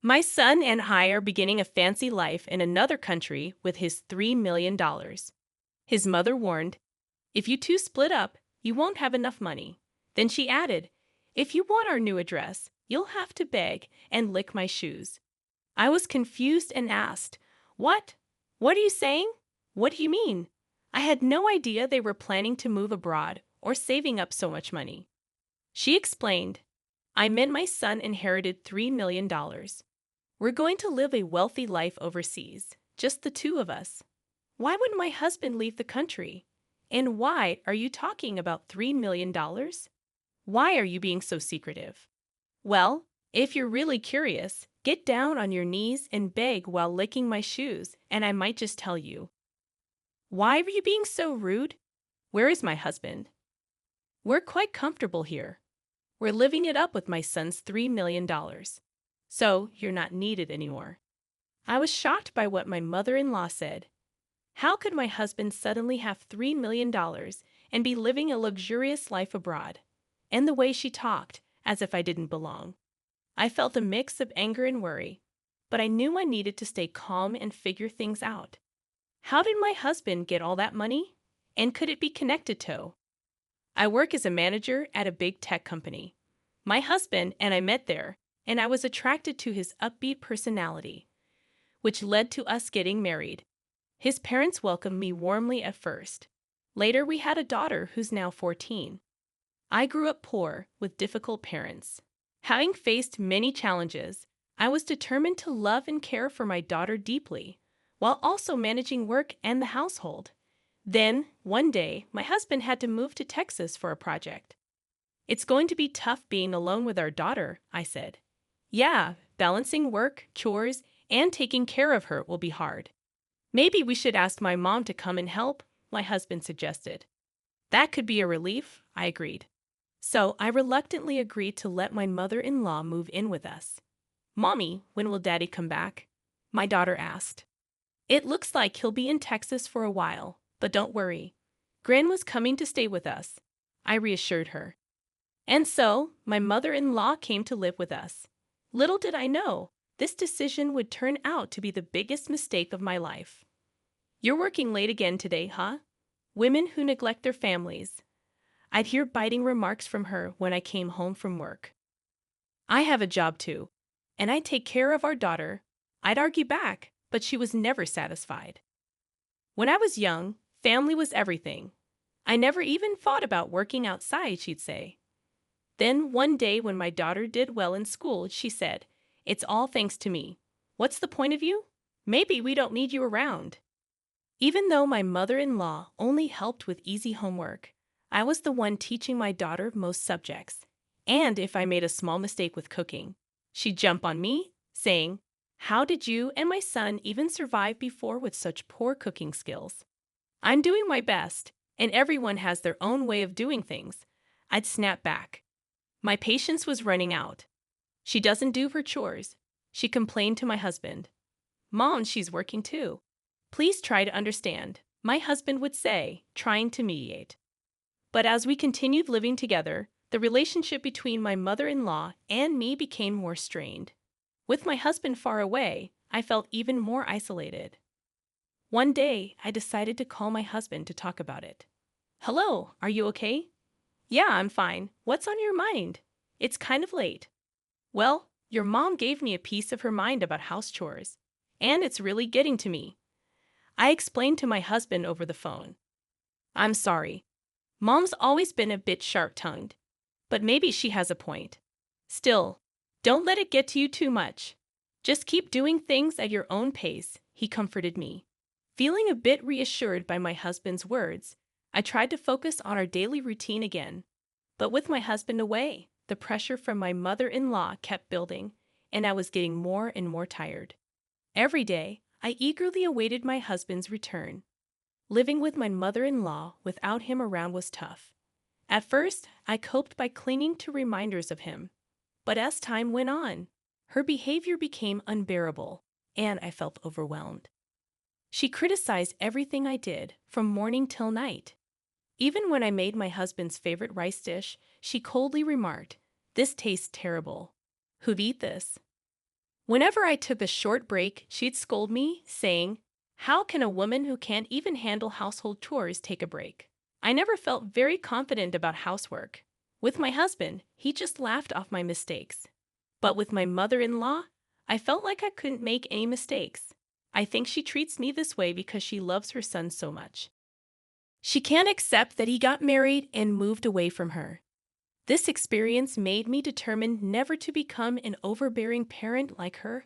My son and I are beginning a fancy life in another country with his $3 million. His mother warned, "If you two split up, you won't have enough money." Then she added, "If you want our new address, you'll have to beg and lick my shoes." I was confused and asked, "What? What are you saying? What do you mean?" I had no idea they were planning to move abroad or saving up so much money. She explained, "I meant my son inherited $3 million. We're going to live a wealthy life overseas, just the two of us. Why would my husband leave the country? And why are you talking about $3 million? Why are you being so secretive?" Well, if you're really curious, get down on your knees and beg while licking my shoes, and I might just tell you. Why are you being so rude? Where is my husband? We're quite comfortable here. We're living it up with my son's $3 million. So you're not needed anymore. I was shocked by what my mother-in-law said. How could my husband suddenly have $3 million and be living a luxurious life abroad? And the way she talked, as if I didn't belong. I felt a mix of anger and worry, but I knew I needed to stay calm and figure things out. How did my husband get all that money? And could it be connected to? I work as a manager at a big tech company. My husband and I met there, and I was attracted to his upbeat personality, which led to us getting married. His parents welcomed me warmly at first. Later, we had a daughter who's now 14. I grew up poor with difficult parents. Having faced many challenges, I was determined to love and care for my daughter deeply, while also managing work and the household. Then, one day, my husband had to move to Texas for a project. "It's going to be tough being alone with our daughter," I said. "Yeah, balancing work, chores, and taking care of her will be hard." "Maybe we should ask my mom to come and help," my husband suggested. "That could be a relief," I agreed. So I reluctantly agreed to let my mother-in-law move in with us. "Mommy, when will Daddy come back?" my daughter asked. "It looks like he'll be in Texas for a while, but don't worry. Gran was coming to stay with us," I reassured her. And so, my mother-in-law came to live with us. Little did I know, this decision would turn out to be the biggest mistake of my life. "You're working late again today, huh? Women who neglect their families." I'd hear biting remarks from her when I came home from work. "I have a job too, and I take care of our daughter." I'd argue back, but she was never satisfied. "When I was young, family was everything. I never even thought about working outside," she'd say. Then one day when my daughter did well in school, she said, "It's all thanks to me. What's the point of you? Maybe we don't need you around." Even though my mother-in-law only helped with easy homework, I was the one teaching my daughter most subjects. And if I made a small mistake with cooking, she'd jump on me, saying, "How did you and my son even survive before with such poor cooking skills?" "I'm doing my best, and everyone has their own way of doing things," I'd snap back. My patience was running out. "She doesn't do her chores," she complained to my husband. "Mom, she's working too. Please try to understand," my husband would say, trying to mediate. But as we continued living together, the relationship between my mother-in-law and me became more strained. With my husband far away, I felt even more isolated. One day, I decided to call my husband to talk about it. "Hello, are you okay?" "Yeah, I'm fine. What's on your mind? It's kind of late." "Well, your mom gave me a piece of her mind about house chores, and it's really getting to me." I explained to my husband over the phone. "I'm sorry. Mom's always been a bit sharp-tongued, but maybe she has a point. Still, don't let it get to you too much. Just keep doing things at your own pace," he comforted me. Feeling a bit reassured by my husband's words, I tried to focus on our daily routine again. But with my husband away, the pressure from my mother-in-law kept building, and I was getting more and more tired. Every day, I eagerly awaited my husband's return. Living with my mother-in-law without him around was tough. At first, I coped by clinging to reminders of him. But as time went on, her behavior became unbearable, and I felt overwhelmed. She criticized everything I did, from morning till night. Even when I made my husband's favorite rice dish, she coldly remarked, "This tastes terrible. Who'd eat this?" Whenever I took a short break, she'd scold me, saying, "How can a woman who can't even handle household chores take a break?" I never felt very confident about housework. With my husband, he just laughed off my mistakes. But with my mother-in-law, I felt like I couldn't make any mistakes. I think she treats me this way because she loves her son so much. She can't accept that he got married and moved away from her. This experience made me determined never to become an overbearing parent like her.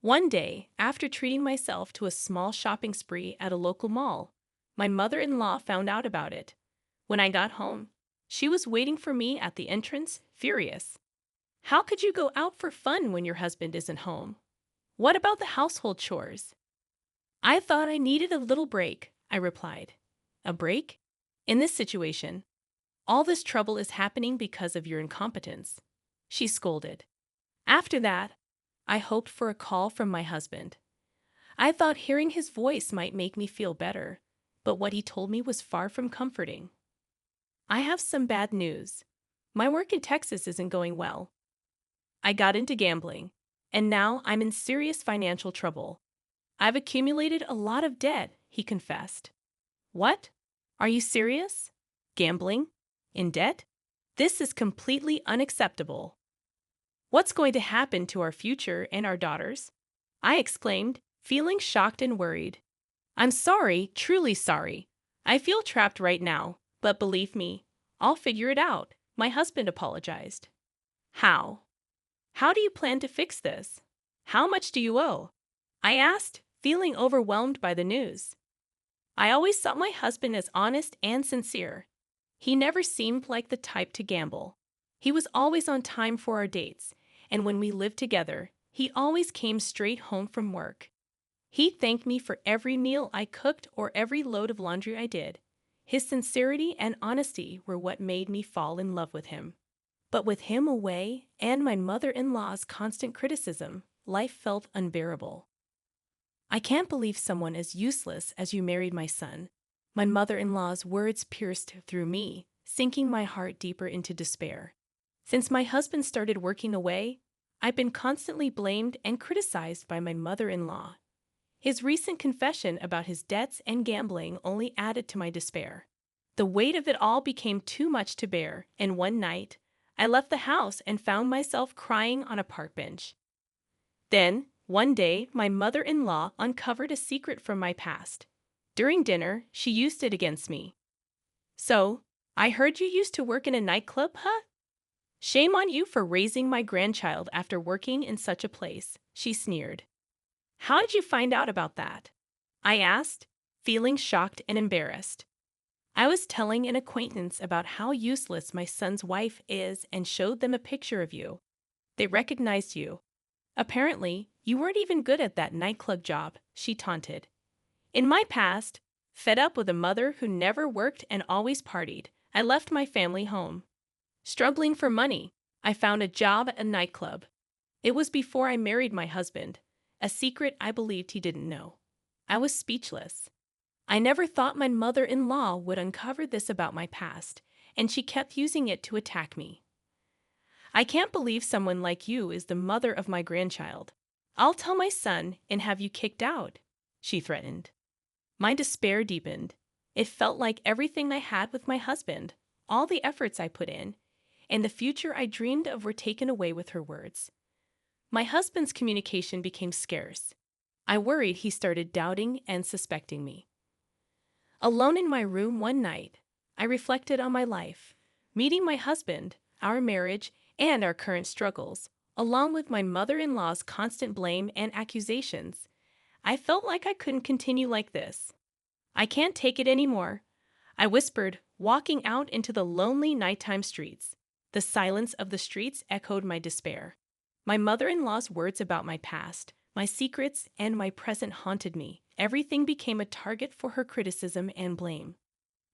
One day, after treating myself to a small shopping spree at a local mall, my mother-in-law found out about it. When I got home, she was waiting for me at the entrance, furious. "How could you go out for fun when your husband isn't home? What about the household chores?" "I thought I needed a little break," I replied. "A break? In this situation, all this trouble is happening because of your incompetence," she scolded. After that, I hoped for a call from my husband. I thought hearing his voice might make me feel better, but what he told me was far from comforting. I have some bad news. My work in Texas isn't going well. I got into gambling, and now I'm in serious financial trouble. I've accumulated a lot of debt, he confessed. What? Are you serious? Gambling? In debt? This is completely unacceptable. What's going to happen to our future and our daughters? I exclaimed, feeling shocked and worried. "I'm sorry, truly sorry. I feel trapped right now, but believe me, I'll figure it out," my husband apologized. "How? How do you plan to fix this? How much do you owe?" I asked, feeling overwhelmed by the news. I always saw my husband as honest and sincere. He never seemed like the type to gamble. He was always on time for our dates, and when we lived together, he always came straight home from work. He thanked me for every meal I cooked or every load of laundry I did. His sincerity and honesty were what made me fall in love with him. But with him away and my mother-in-law's constant criticism, life felt unbearable. "I can't believe someone as useless as you married my son." My mother-in-law's words pierced through me, sinking my heart deeper into despair. Since my husband started working away, I've been constantly blamed and criticized by my mother-in-law. His recent confession about his debts and gambling only added to my despair. The weight of it all became too much to bear, and one night, I left the house and found myself crying on a park bench. Then, one day, my mother-in-law uncovered a secret from my past. During dinner, she used it against me. "So, I heard you used to work in a nightclub, huh? Shame on you for raising my grandchild after working in such a place," she sneered. "How did you find out about that?" I asked, feeling shocked and embarrassed. I was telling an acquaintance about how useless my son's wife is and showed them a picture of you. They recognized you. "Apparently, you weren't even good at that nightclub job," she taunted. In my past, fed up with a mother who never worked and always partied, I left my family home. Struggling for money, I found a job at a nightclub. It was before I married my husband, a secret I believed he didn't know. I was speechless. I never thought my mother-in-law would uncover this about my past, and she kept using it to attack me. "I can't believe someone like you is the mother of my grandchild. I'll tell my son and have you kicked out," she threatened. My despair deepened. It felt like everything I had with my husband, all the efforts I put in, and the future I dreamed of were taken away with her words. My husband's communication became scarce. I worried he started doubting and suspecting me. Alone in my room one night, I reflected on my life, meeting my husband, our marriage, and our current struggles, along with my mother-in-law's constant blame and accusations. I felt like I couldn't continue like this. "I can't take it anymore," I whispered, walking out into the lonely nighttime streets. The silence of the streets echoed my despair. My mother-in-law's words about my past, my secrets, and my present haunted me. Everything became a target for her criticism and blame.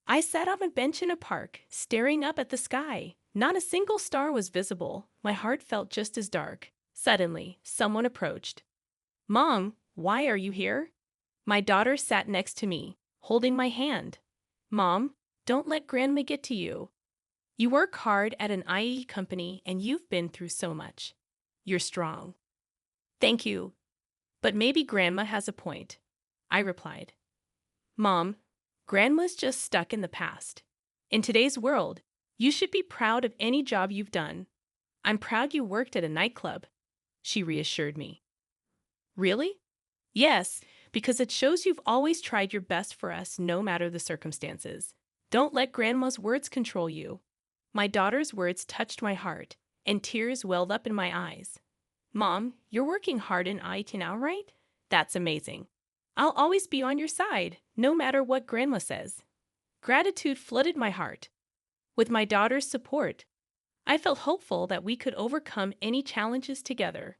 I sat on a bench in a park, staring up at the sky. Not a single star was visible. My heart felt just as dark. Suddenly, someone approached. "Mom, why are you here?" My daughter sat next to me, holding my hand. "Mom, don't let Grandma get to you. You work hard at an IE company and you've been through so much. You're strong." Thank you, but maybe Grandma has a point, I replied. Mom, Grandma's just stuck in the past. In today's world, you should be proud of any job you've done. I'm proud you worked at a nightclub, she reassured me. Really? Yes, because it shows you've always tried your best for us no matter the circumstances. Don't let Grandma's words control you. My daughter's words touched my heart, and tears welled up in my eyes. Mom, you're working hard in AITA now, right? That's amazing. I'll always be on your side, no matter what Grandma says. Gratitude flooded my heart. With my daughter's support, I felt hopeful that we could overcome any challenges together.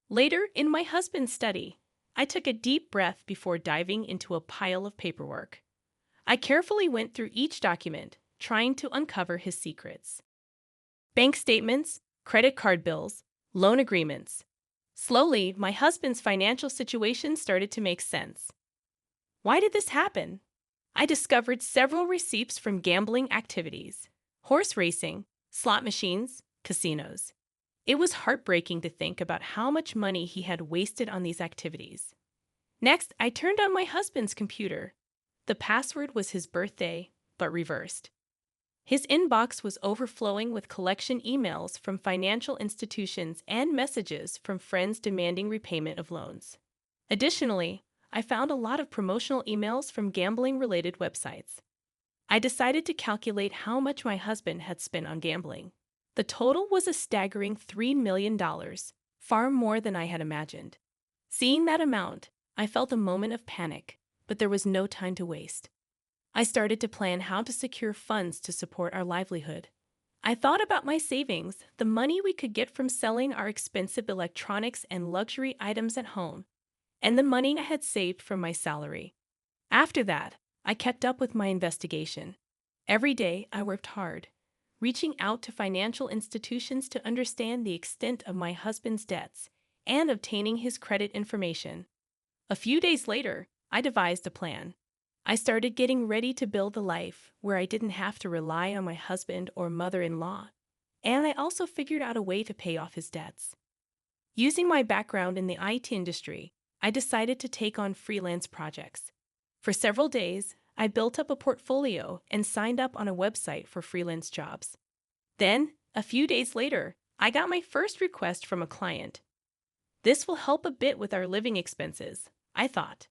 Later, in my husband's study, I took a deep breath before diving into a pile of paperwork. I carefully went through each document, trying to uncover his secrets. Bank statements, credit card bills, loan agreements. Slowly, my husband's financial situation started to make sense. Why did this happen? I discovered several receipts from gambling activities, horse racing, slot machines, casinos. It was heartbreaking to think about how much money he had wasted on these activities. Next, I turned on my husband's computer. The password was his birthday, but reversed. His inbox was overflowing with collection emails from financial institutions and messages from friends demanding repayment of loans. Additionally, I found a lot of promotional emails from gambling-related websites. I decided to calculate how much my husband had spent on gambling. The total was a staggering $3 million, far more than I had imagined. Seeing that amount, I felt a moment of panic, but there was no time to waste. I started to plan how to secure funds to support our livelihood. I thought about my savings, the money we could get from selling our expensive electronics and luxury items at home, and the money I had saved from my salary. After that, I kept up with my investigation. Every day, I worked hard, reaching out to financial institutions to understand the extent of my husband's debts and obtaining his credit information. A few days later, I devised a plan. I started getting ready to build a life where I didn't have to rely on my husband or mother-in-law, and I also figured out a way to pay off his debts. Using my background in the IT industry, I decided to take on freelance projects. For several days, I built up a portfolio and signed up on a website for freelance jobs. Then, a few days later, I got my first request from a client. This will help a bit with our living expenses, I thought.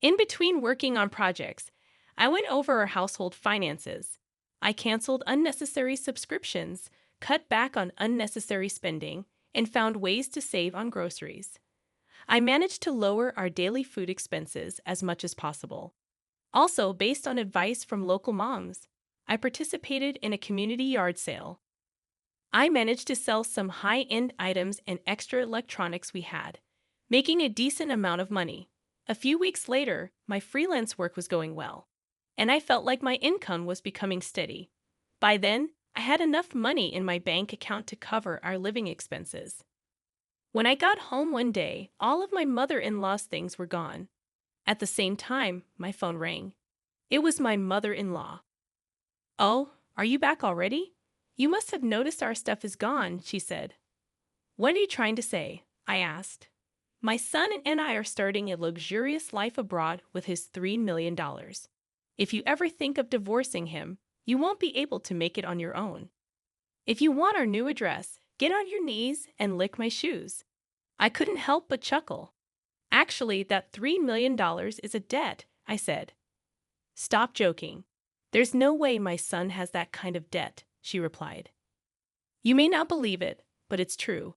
In between working on projects, I went over our household finances. I canceled unnecessary subscriptions, cut back on unnecessary spending, and found ways to save on groceries. I managed to lower our daily food expenses as much as possible. Also, based on advice from local moms, I participated in a community yard sale. I managed to sell some high-end items and extra electronics we had, making a decent amount of money. A few weeks later, my freelance work was going well, and I felt like my income was becoming steady. By then, I had enough money in my bank account to cover our living expenses. When I got home one day, all of my mother-in-law's things were gone. At the same time, my phone rang. It was my mother-in-law. "Oh, are you back already? You must have noticed our stuff is gone," she said. "What are you trying to say?" I asked. "My son and I are starting a luxurious life abroad with his $3 million. If you ever think of divorcing him, you won't be able to make it on your own. If you want our new address, get on your knees and lick my shoes." I couldn't help but chuckle. "Actually, that $3 million is a debt," I said. "Stop joking. There's no way my son has that kind of debt," she replied. You may not believe it, but it's true.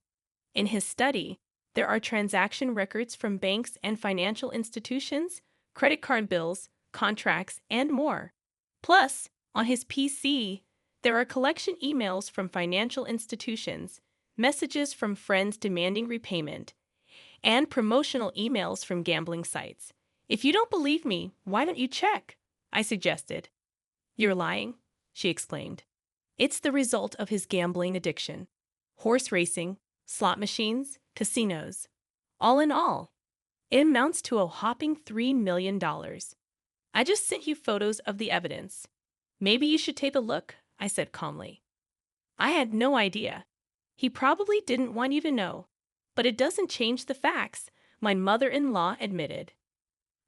In his study, there are transaction records from banks and financial institutions, credit card bills, contracts, and more. Plus, on his PC, there are collection emails from financial institutions, messages from friends demanding repayment, and promotional emails from gambling sites. "If you don't believe me, why don't you check?" I suggested. "You're lying," she exclaimed. "It's the result of his gambling addiction. Horse racing, slot machines, casinos. All in all, it amounts to a whopping $3 million. I just sent you photos of the evidence. Maybe you should take a look," I said calmly. I had no idea. He probably didn't want you to know, But it doesn't change the facts, my mother-in-law admitted.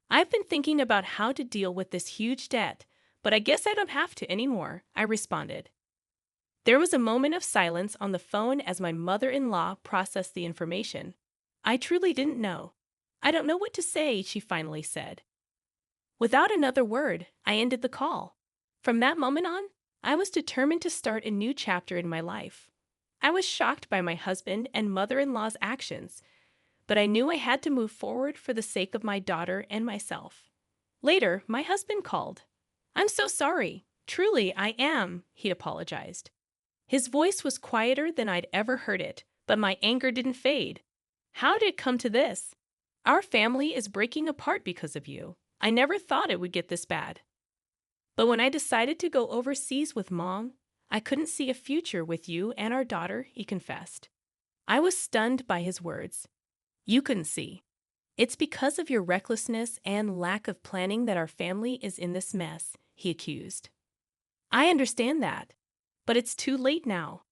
I've been thinking about how to deal with this huge debt, but I guess I don't have to anymore, I responded. There was a moment of silence on the phone as my mother-in-law processed the information. I truly didn't know. I don't know what to say, she finally said. Without another word, I ended the call. From that moment on, I was determined to start a new chapter in my life. I was shocked by my husband and mother-in-law's actions, but I knew I had to move forward for the sake of my daughter and myself. Later, my husband called. I'm so sorry. Truly, I am, he apologized. His voice was quieter than I'd ever heard it, but my anger didn't fade. How did it come to this? Our family is breaking apart because of you. I never thought it would get this bad. But when I decided to go overseas with Mom, I couldn't see a future with you and our daughter, he confessed. I was stunned by his words. You couldn't see. It's because of your recklessness and lack of planning that our family is in this mess, he accused. I understand that, but it's too late now.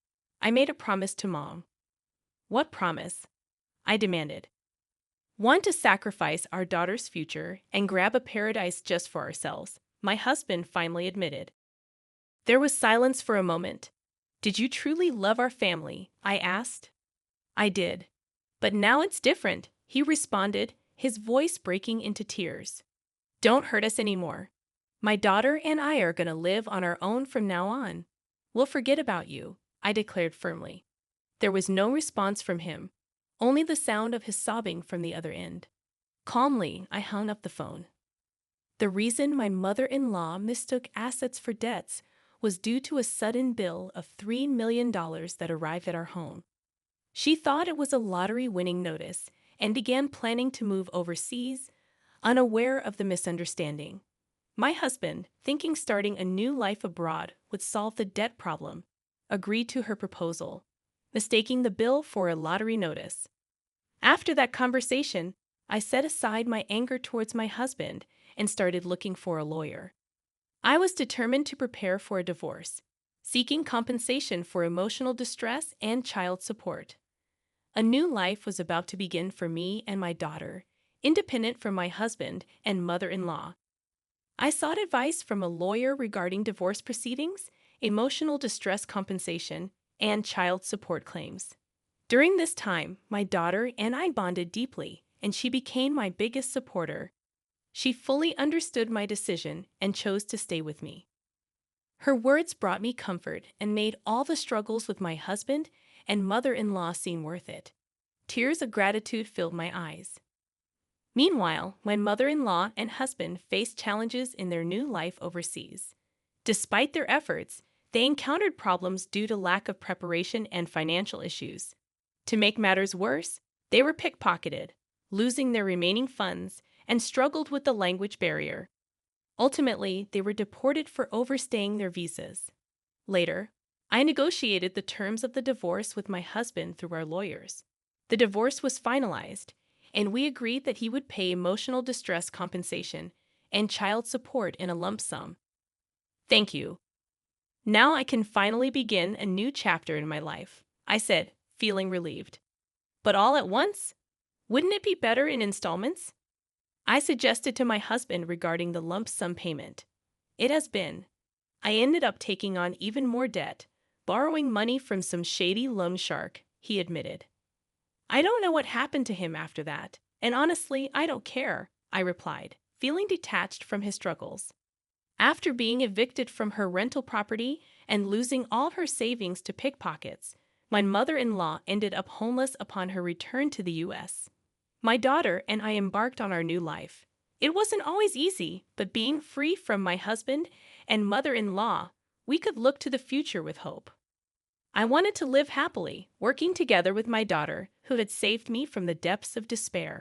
I made a promise to Mom. What promise? I demanded. Want to sacrifice our daughter's future and grab a paradise just for ourselves, my husband finally admitted. There was silence for a moment. Did you truly love our family? I asked. I did. But now it's different, he responded, his voice breaking into tears. Don't hurt us anymore. My daughter and I are going to live on our own from now on. We'll forget about you, I declared firmly. There was no response from him, only the sound of his sobbing from the other end. Calmly, I hung up the phone. The reason my mother-in-law mistook assets for debts was due to a sudden bill of $3 million that arrived at our home. She thought it was a lottery-winning notice and began planning to move overseas, unaware of the misunderstanding. My husband, thinking starting a new life abroad would solve the debt problem, agreed to her proposal, mistaking the bill for a lottery notice. After that conversation, I set aside my anger towards my husband and started looking for a lawyer. I was determined to prepare for a divorce, seeking compensation for emotional distress and child support. A new life was about to begin for me and my daughter, independent from my husband and mother-in-law. I sought advice from a lawyer regarding divorce proceedings, emotional distress compensation, and child support claims. During this time, my daughter and I bonded deeply, and she became my biggest supporter. She fully understood my decision and chose to stay with me. Her words brought me comfort and made all the struggles with my husband and mother-in-law seem worth it. Tears of gratitude filled my eyes. Meanwhile, my mother-in-law and husband faced challenges in their new life overseas. Despite their efforts, they encountered problems due to lack of preparation and financial issues. To make matters worse, they were pickpocketed, losing their remaining funds, and struggled with the language barrier. Ultimately, they were deported for overstaying their visas. Later, I negotiated the terms of the divorce with my husband through our lawyers. The divorce was finalized, and we agreed that he would pay emotional distress compensation and child support in a lump sum. Thank you. Now I can finally begin a new chapter in my life, I said, feeling relieved. But all at once? Wouldn't it be better in installments? I suggested to my husband regarding the lump sum payment. It has been. I ended up taking on even more debt, borrowing money from some shady loan shark, he admitted. I don't know what happened to him after that, and honestly, I don't care, I replied, feeling detached from his struggles. After being evicted from her rental property and losing all her savings to pickpockets, my mother-in-law ended up homeless upon her return to the U.S. My daughter and I embarked on our new life. It wasn't always easy, but being free from my husband and mother-in-law, we could look to the future with hope. I wanted to live happily, working together with my daughter, who had saved me from the depths of despair.